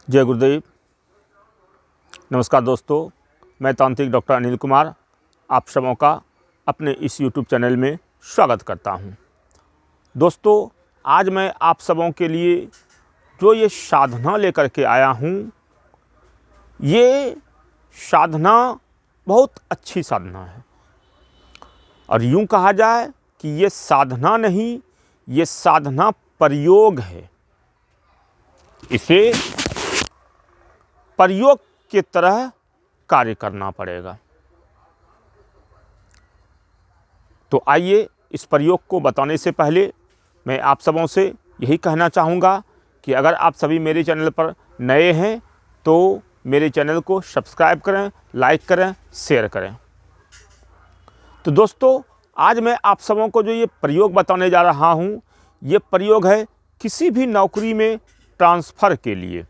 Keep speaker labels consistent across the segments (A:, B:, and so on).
A: जय गुरुदेव। नमस्कार दोस्तों, मैं तांत्रिक डॉक्टर अनिल कुमार आप सबों का अपने इस YouTube चैनल में स्वागत करता हूं। दोस्तों, आज मैं आप सबों के लिए जो ये साधना लेकर के आया हूं, ये साधना बहुत अच्छी साधना है और यूं कहा जाए कि ये साधना नहीं, ये साधना प्रयोग है। इसे प्रयोग की तरह कार्य करना पड़ेगा। तो आइए, इस प्रयोग को बताने से पहले मैं आप सबों से यही कहना चाहूँगा कि अगर आप सभी मेरे चैनल पर नए हैं तो मेरे चैनल को सब्सक्राइब करें, लाइक करें, शेयर करें। तो दोस्तों, आज मैं आप सबों को जो ये प्रयोग बताने जा रहा हूँ, ये प्रयोग है किसी भी नौकरी में ट्रांसफ़र के लिए।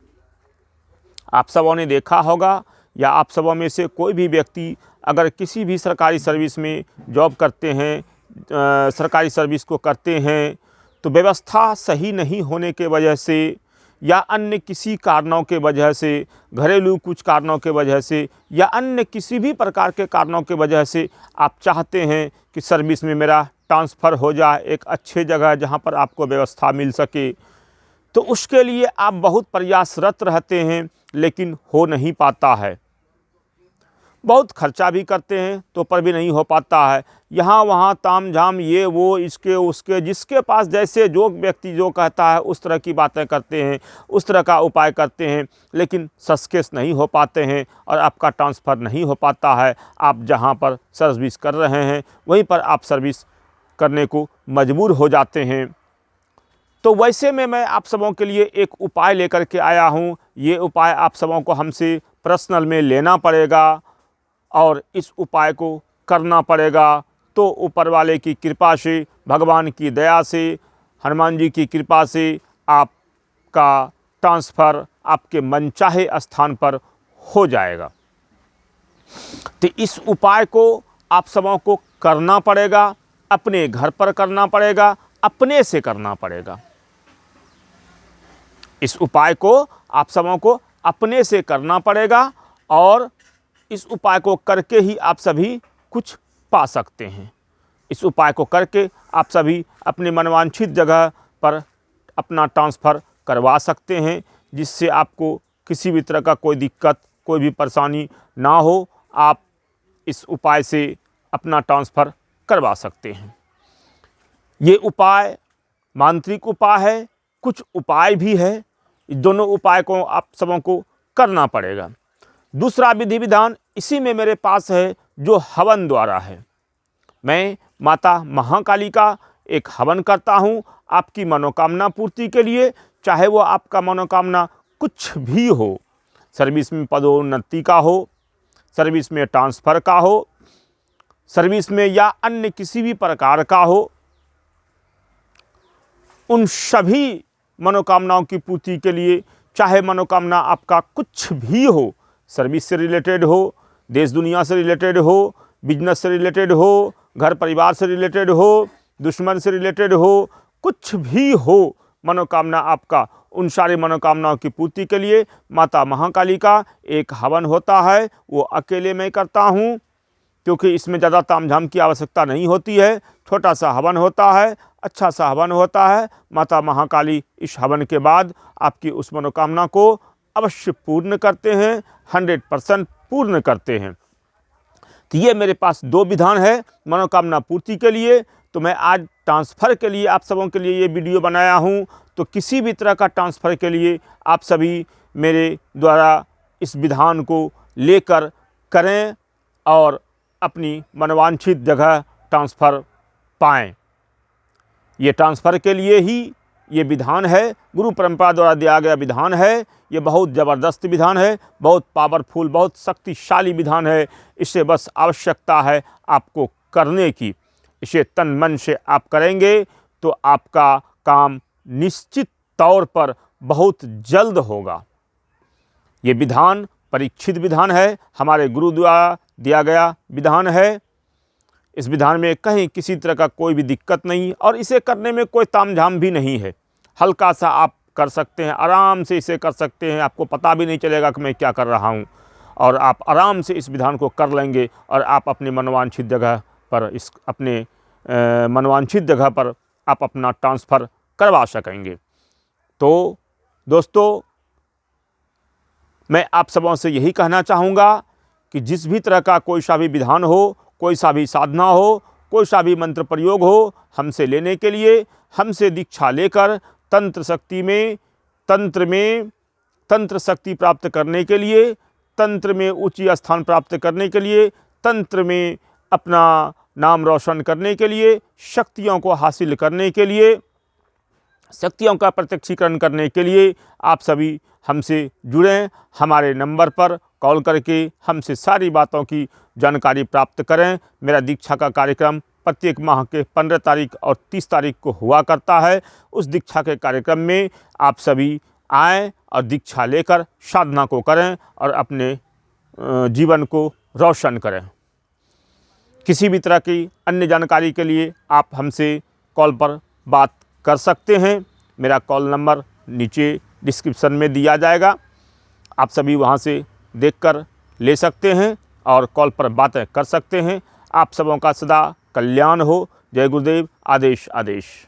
A: आप सबों ने देखा होगा या आप सबों में से कोई भी व्यक्ति अगर किसी भी सरकारी सर्विस में जॉब करते हैं, सरकारी सर्विस को करते हैं, तो व्यवस्था सही नहीं होने के वजह से या अन्य किसी कारणों के वजह से, घरेलू कुछ कारणों के वजह से या अन्य किसी भी प्रकार के कारणों के वजह से आप चाहते हैं कि सर्विस में मेरा ट्रांसफ़र हो जाए एक अच्छे जगह जहां पर आपको व्यवस्था मिल सके। तो उसके लिए आप बहुत प्रयासरत रहते हैं, लेकिन हो नहीं पाता है। बहुत खर्चा भी करते हैं तो पर भी नहीं हो पाता है। यहाँ वहाँ ताम झाम, ये वो, इसके उसके, जिसके पास जैसे जो व्यक्ति जो कहता है उस तरह की बातें करते हैं, उस तरह का उपाय करते हैं, लेकिन सक्सेस नहीं हो पाते हैं और आपका ट्रांसफ़र नहीं हो पाता है। आप जहाँ पर सर्विस कर रहे हैं वहीं पर आप सर्विस करने को मजबूर हो जाते हैं। तो वैसे में मैं आप सबों के लिए एक उपाय लेकर के आया हूँ। ये उपाय आप सबों को हमसे पर्सनल में लेना पड़ेगा और इस उपाय को करना पड़ेगा। तो ऊपर वाले की कृपा से, भगवान की दया से, हनुमान जी की कृपा से आपका ट्रांसफ़र आपके मनचाहे स्थान पर हो जाएगा। तो इस उपाय को आप सबों को करना पड़ेगा, अपने घर पर करना पड़ेगा, अपने से करना पड़ेगा। इस उपाय को आप सबों को अपने से करना पड़ेगा और इस उपाय को करके ही आप सभी कुछ पा सकते हैं। इस उपाय को करके आप सभी अपने मनवांछित जगह पर अपना ट्रांसफ़र करवा सकते हैं, जिससे आपको किसी भी तरह का कोई दिक्कत, कोई भी परेशानी ना हो। आप इस उपाय से अपना ट्रांसफ़र करवा सकते हैं। ये उपाय मांत्रिक उपाय है, कुछ उपाय भी है। दोनों उपाय को आप सबों को करना पड़ेगा। दूसरा विधि विधान इसी में मेरे पास है, जो हवन द्वारा है। मैं माता महाकाली का एक हवन करता हूँ आपकी मनोकामना पूर्ति के लिए, चाहे वो आपका मनोकामना कुछ भी हो। सर्विस में पदोन्नति का हो, सर्विस में ट्रांसफ़र का हो, सर्विस में या अन्य किसी भी प्रकार का हो, उन सभी मनोकामनाओं की पूर्ति के लिए, चाहे मनोकामना आपका कुछ भी हो, सर्विस से रिलेटेड हो, देश दुनिया से रिलेटेड हो, बिजनेस से रिलेटेड हो, घर परिवार से रिलेटेड हो, दुश्मन से रिलेटेड हो, कुछ भी हो मनोकामना आपका, उन सारी मनोकामनाओं की पूर्ति के लिए माता महाकाली का एक हवन होता है। वो अकेले मैं करता हूँ, क्योंकि इसमें ज़्यादा तामझाम की आवश्यकता नहीं होती है। छोटा सा हवन होता है, अच्छा सा हवन होता है। माता महाकाली इस हवन के बाद आपकी उस मनोकामना को अवश्य पूर्ण करते हैं, 100% पूर्ण करते हैं। तो ये मेरे पास दो विधान है मनोकामना पूर्ति के लिए। तो मैं आज ट्रांसफ़र के लिए आप सबों के लिए ये वीडियो बनाया हूँ। तो किसी भी तरह का ट्रांसफ़र के लिए आप सभी मेरे द्वारा इस विधान को लेकर करें और अपनी मनोवांछित जगह ट्रांसफ़र पाएँ। ये ट्रांसफ़र के लिए ही ये विधान है, गुरु परंपरा द्वारा दिया गया विधान है। ये बहुत ज़बरदस्त विधान है, बहुत पावरफुल, बहुत शक्तिशाली विधान है। इससे बस आवश्यकता है आपको करने की। इसे तन मन से आप करेंगे तो आपका काम निश्चित तौर पर बहुत जल्द होगा। ये विधान परीक्षित विधान है, हमारे गुरु द्वारा दिया गया विधान है। इस विधान में कहीं किसी तरह का कोई भी दिक्कत नहीं और इसे करने में कोई तामझाम भी नहीं है। हल्का सा आप कर सकते हैं, आराम से इसे कर सकते हैं। आपको पता भी नहीं चलेगा कि मैं क्या कर रहा हूँ, और आप आराम से इस विधान को कर लेंगे और आप अपनी मनवांछित जगह पर मनवांछित जगह पर आप अपना ट्रांसफ़र करवा सकेंगे। तो दोस्तों, मैं आप सबों से यही कहना चाहूँगा कि जिस भी तरह का कोई सा भी विधान हो, कोई सा भी साधना हो, कोई सा भी मंत्र प्रयोग हो, हमसे लेने के लिए, हमसे दीक्षा लेकर तंत्र शक्ति प्राप्त करने के लिए, तंत्र में उच्च स्थान प्राप्त करने के लिए, तंत्र में अपना नाम रोशन करने के लिए, शक्तियों को हासिल करने के लिए, शक्तियों का प्रत्यक्षीकरण करने के लिए आप सभी हमसे जुड़ें। हमारे नंबर पर कॉल करके हमसे सारी बातों की जानकारी प्राप्त करें। मेरा दीक्षा का कार्यक्रम प्रत्येक माह के 15 तारीख और 30 तारीख को हुआ करता है। उस दीक्षा के कार्यक्रम में आप सभी आएँ और दीक्षा लेकर साधना को करें और अपने जीवन को रोशन करें। किसी भी तरह की अन्य जानकारी के लिए आप हमसे कॉल पर बात कर सकते हैं। मेरा कॉल नंबर नीचे डिस्क्रिप्शन में दिया जाएगा, आप सभी वहां से देखकर ले सकते हैं और कॉल पर बातें कर सकते हैं। आप सबों का सदा कल्याण हो। जय गुरुदेव। आदेश आदेश।